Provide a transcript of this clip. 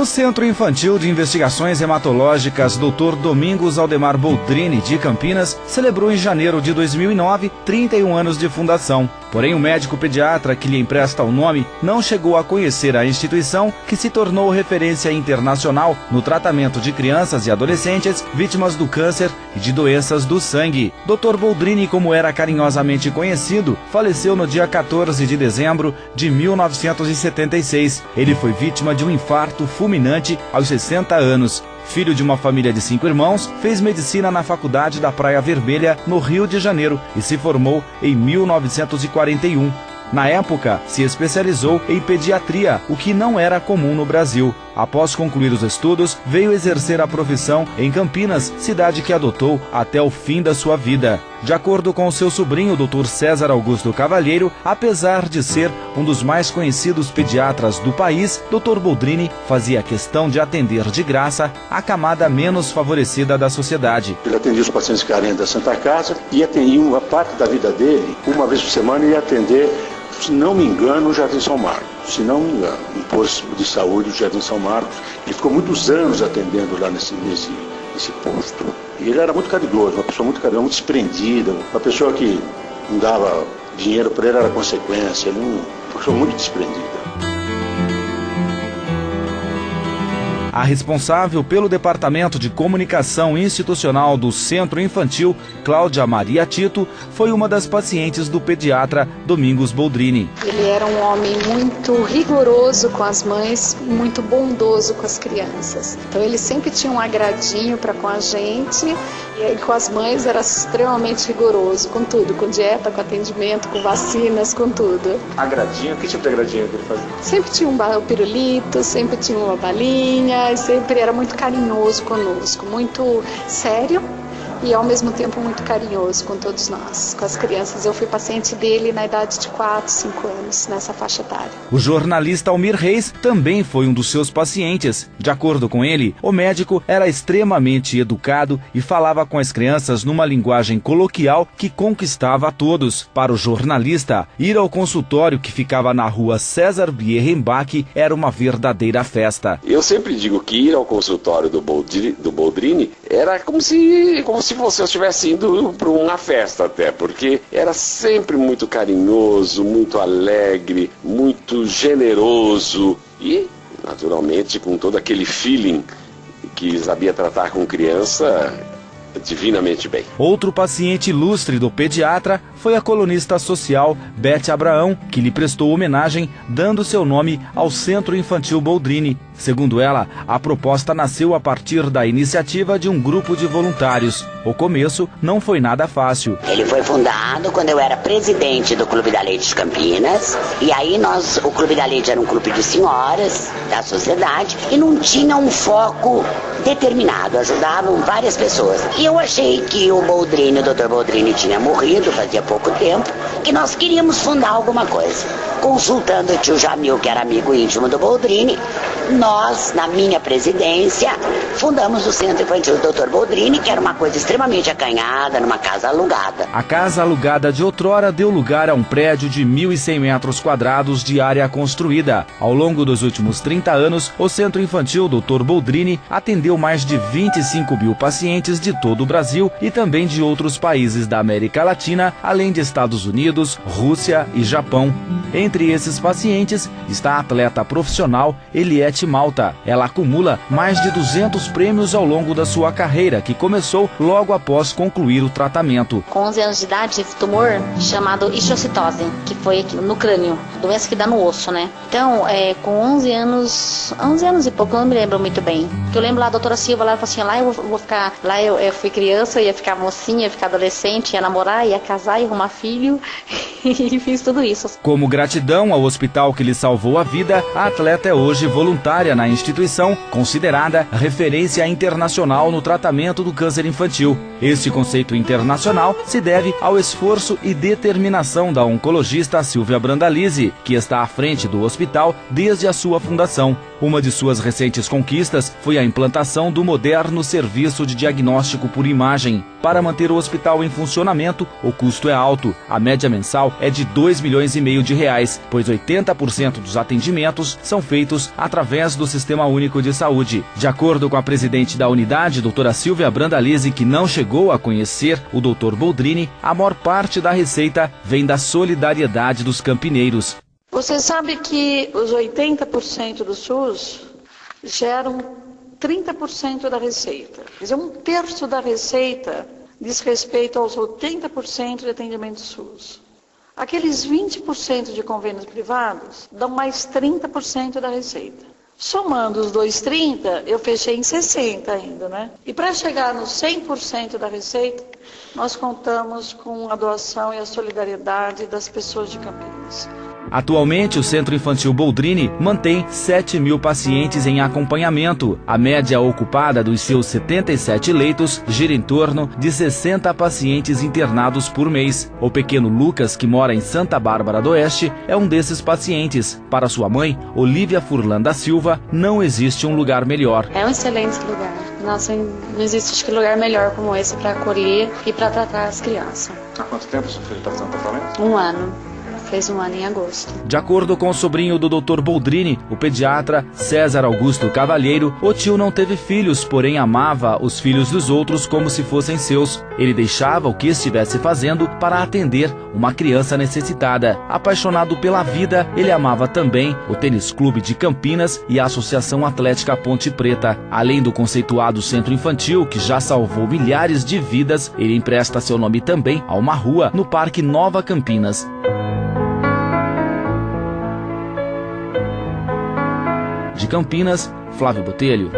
O Centro Infantil de Investigações Hematológicas Dr. Domingos Aldemar Boldrini, de Campinas, celebrou em janeiro de 2009 31 anos de fundação. Porém, o médico pediatra que lhe empresta o nome não chegou a conhecer a instituição, que se tornou referência internacional no tratamento de crianças e adolescentes vítimas do câncer e de doenças do sangue. Dr. Boldrini, como era carinhosamente conhecido, faleceu no dia 14 de dezembro de 1976. Ele foi vítima de um infarto fulminante aos 60 anos. Filho de uma família de 5 irmãos, fez medicina na Faculdade da Praia Vermelha, no Rio de Janeiro, e se formou em 1941. Na época, se especializou em pediatria, o que não era comum no Brasil. Após concluir os estudos, veio exercer a profissão em Campinas, cidade que adotou até o fim da sua vida. De acordo com seu sobrinho, Dr. César Augusto Cavalheiro, apesar de ser um dos mais conhecidos pediatras do país, Dr. Boldrini fazia questão de atender de graça a camada menos favorecida da sociedade. Ele atendia os pacientes carentes da Santa Casa e atendia uma parte da vida dele, uma vez por semana, ia atender, se não me engano, o Jardim São Marcos. Se não me engano, um posto de saúde do Jardim São Marcos. Ele ficou muitos anos atendendo lá nesse posto. E ele era muito caridoso, uma pessoa muito caridosa, muito desprendida, uma pessoa que não dava dinheiro para ele, era consequência, ele uma pessoa muito desprendida. A responsável pelo Departamento de Comunicação Institucional do Centro Infantil, Cláudia Maria Tito, foi uma das pacientes do pediatra Domingos Boldrini. Ele era um homem muito rigoroso com as mães, muito bondoso com as crianças. Então ele sempre tinha um agradinho para com a gente e com as mães era extremamente rigoroso com tudo, com dieta, com atendimento, com vacinas, com tudo. Agradinho? Que tipo de agradinho que ele fazia? Sempre tinha um pirulito, sempre tinha uma balinha. Sempre era muito carinhoso conosco, muito sério e ao mesmo tempo muito carinhoso com todos nós, com as crianças. Eu fui paciente dele na idade de 4, 5 anos, nessa faixa etária. O jornalista Almir Reis também foi um dos seus pacientes. De acordo com ele, o médico era extremamente educado e falava com as crianças numa linguagem coloquial que conquistava a todos. Para o jornalista, ir ao consultório, que ficava na rua César Bierrenbach, era uma verdadeira festa. Eu sempre digo que ir ao consultório do Boldrini era como se você estivesse indo para uma festa até, porque era sempre muito carinhoso, muito alegre, muito generoso e, naturalmente, com todo aquele feeling que sabia tratar com criança divinamente bem. Outro paciente ilustre do pediatra foi a colunista social Beth Abraão, que lhe prestou homenagem dando seu nome ao Centro Infantil Boldrini. Segundo ela, a proposta nasceu a partir da iniciativa de um grupo de voluntários. O começo não foi nada fácil. Ele foi fundado quando eu era presidente do Clube da Leite de Campinas. E aí o Clube da Leite era um clube de senhoras da sociedade e não tinha um foco determinado, ajudavam várias pessoas. E eu achei que o Dr. Boldrini tinha morrido fazia pouco tempo, que nós queríamos fundar alguma coisa. Consultando o tio Jamil, que era amigo íntimo do Boldrini, nós, na minha presidência, fundamos o Centro Infantil Dr. Boldrini, que era uma coisa extremamente acanhada, numa casa alugada. A casa alugada de outrora deu lugar a um prédio de 1.100 metros quadrados de área construída. Ao longo dos últimos 30 anos, o Centro Infantil Dr. Boldrini atendeu mais de 25 mil pacientes de todo o Brasil e também de outros países da América Latina, além de Estados Unidos, Rússia e Japão. Entre esses pacientes está a atleta profissional Eliette Malta. Ela acumula mais de 200 prêmios ao longo da sua carreira, que começou logo após concluir o tratamento. Com 11 anos de idade, tive tumor chamado histiocytose, que foi aqui no crânio, doença que dá no osso, né? Então, com 11 anos e pouco, eu não me lembro muito bem. Porque eu lembro lá, a doutora Silva, lá, ela falou assim, lá eu vou ficar, lá eu fui criança, ia ficar mocinha, ia ficar adolescente, ia namorar, ia casar, ia arrumar filho, e fiz tudo isso. Como gratidão ao hospital que lhe salvou a vida, a atleta é hoje voluntária na instituição, considerada referência internacional no tratamento do câncer infantil. Este conceito internacional se deve ao esforço e determinação da oncologista Silvia Brandalize, que está à frente do hospital desde a sua fundação. Uma de suas recentes conquistas foi a implantação do moderno serviço de diagnóstico por imagem. Para manter o hospital em funcionamento, o custo é alto. A média mensal total é de R$2,5 milhões, pois 80% dos atendimentos são feitos através do Sistema Único de Saúde. De acordo com a presidente da unidade, doutora Silvia Brandalize, que não chegou a conhecer o Dr. Boldrini, a maior parte da receita vem da solidariedade dos campineiros. Você sabe que os 80% do SUS geram 30% da receita. Quer dizer, 1/3 da receita diz respeito aos 80% de atendimento SUS. Aqueles 20% de convênios privados dão mais 30% da receita. Somando os 2,30, eu fechei em 60 ainda, né? E para chegar nos 100% da receita, nós contamos com a doação e a solidariedade das pessoas de Campinas. Atualmente, o Centro Infantil Boldrini mantém 7.000 pacientes em acompanhamento. A média ocupada dos seus 77 leitos gira em torno de 60 pacientes internados por mês. O pequeno Lucas, que mora em Santa Bárbara do Oeste, é um desses pacientes. Para sua mãe, Olívia Furlan da Silva, não existe um lugar melhor. É um excelente lugar. Nossa, não existe lugar melhor como esse para acolher e para tratar as crianças. Há quanto tempo seu filho está fazendo tratamento? 1 ano. Fez 1 ano em agosto. De acordo com o sobrinho do Dr. Boldrini, o pediatra César Augusto Cavalheiro, o tio não teve filhos, porém amava os filhos dos outros como se fossem seus. Ele deixava o que estivesse fazendo para atender uma criança necessitada. Apaixonado pela vida, ele amava também o Tênis Clube de Campinas e a Associação Atlética Ponte Preta. Além do conceituado centro infantil, que já salvou milhares de vidas, ele empresta seu nome também a uma rua no Parque Nova Campinas. De Campinas, Flávio Botelho.